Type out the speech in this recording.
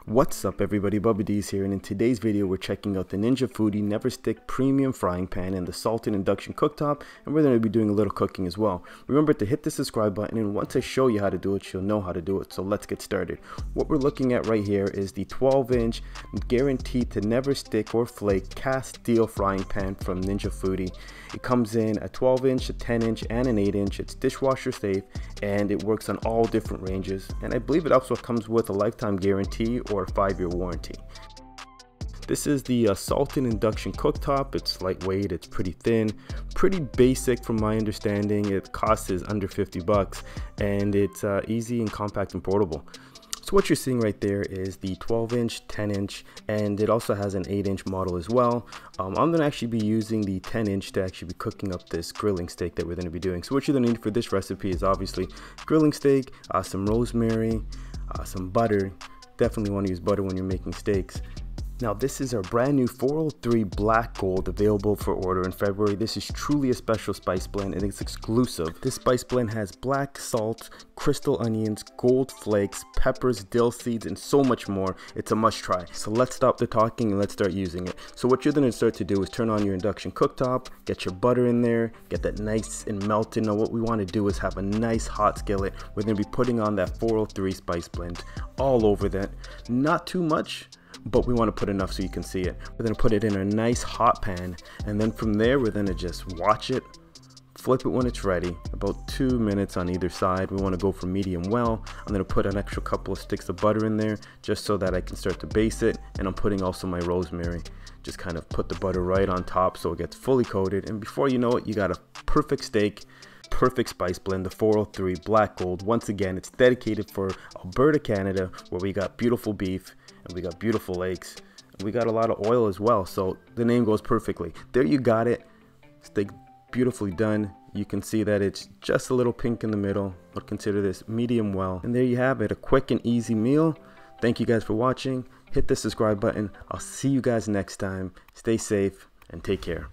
What's up everybody, Dees here, and in today's video we're checking out the Ninja Foodi Never Stick Premium Frying Pan and the Salted Induction Cooktop, and we're going to be doing a little cooking as well. Remember to hit the subscribe button, and once I show you how to do it, you'll know how to do it. So let's get started. What we're looking at right here is the 12-inch guaranteed to never stick or flake cast steel frying pan from Ninja Foodi. It comes in a 12-inch, a 10-inch, and an 8-inch. It's dishwasher safe, and it works on all different ranges, and I believe it also comes with a lifetime guarantee or a 5-year warranty. This is the Salted Induction Cooktop. It's lightweight, it's pretty thin, pretty basic from my understanding. It costs is under 50 bucks, and it's easy and compact and portable. So what you're seeing right there is the 12-inch, 10-inch, and it also has an 8-inch model as well. I'm going to actually be using the 10-inch to actually be cooking up this grilling steak that we're going to be doing. So what you're going to need for this recipe is obviously grilling steak, some rosemary, some butter. Definitely want to use butter when you're making steaks. Now this is our brand new 403 Black Gold, available for order in February. This is truly a special spice blend and it's exclusive. This spice blend has black salt, crystal onions, gold flakes, peppers, dill seeds, and so much more. It's a must try. So let's stop the talking and let's start using it. So what you're going to start to do is turn on your induction cooktop, get your butter in there, get that nice and melted. Now what we want to do is have a nice hot skillet. We're going to be putting on that 403 spice blend all over that. Not too much, but we want to put enough so you can see it. We're going to put it in a nice hot pan, and then from there we're going to just watch it, flip it when it's ready, about 2 minutes on either side. We want to go for medium well. I'm going to put an extra couple of sticks of butter in there just so that I can start to baste it, and I'm putting also my rosemary. Just kind of put the butter right on top so it gets fully coated, and before you know it, you got a perfect steak. Perfect spice blend, the 403 Black Gold. Once again, it's dedicated for Alberta, Canada, where we got beautiful beef and we got beautiful lakes and we got a lot of oil as well, so the name goes perfectly. There you got it. Steak beautifully done. You can see that it's just a little pink in the middle. I'd consider this medium well, and there you have it, a quick and easy meal. Thank you guys for watching. Hit the subscribe button. I'll see you guys next time. Stay safe and take care.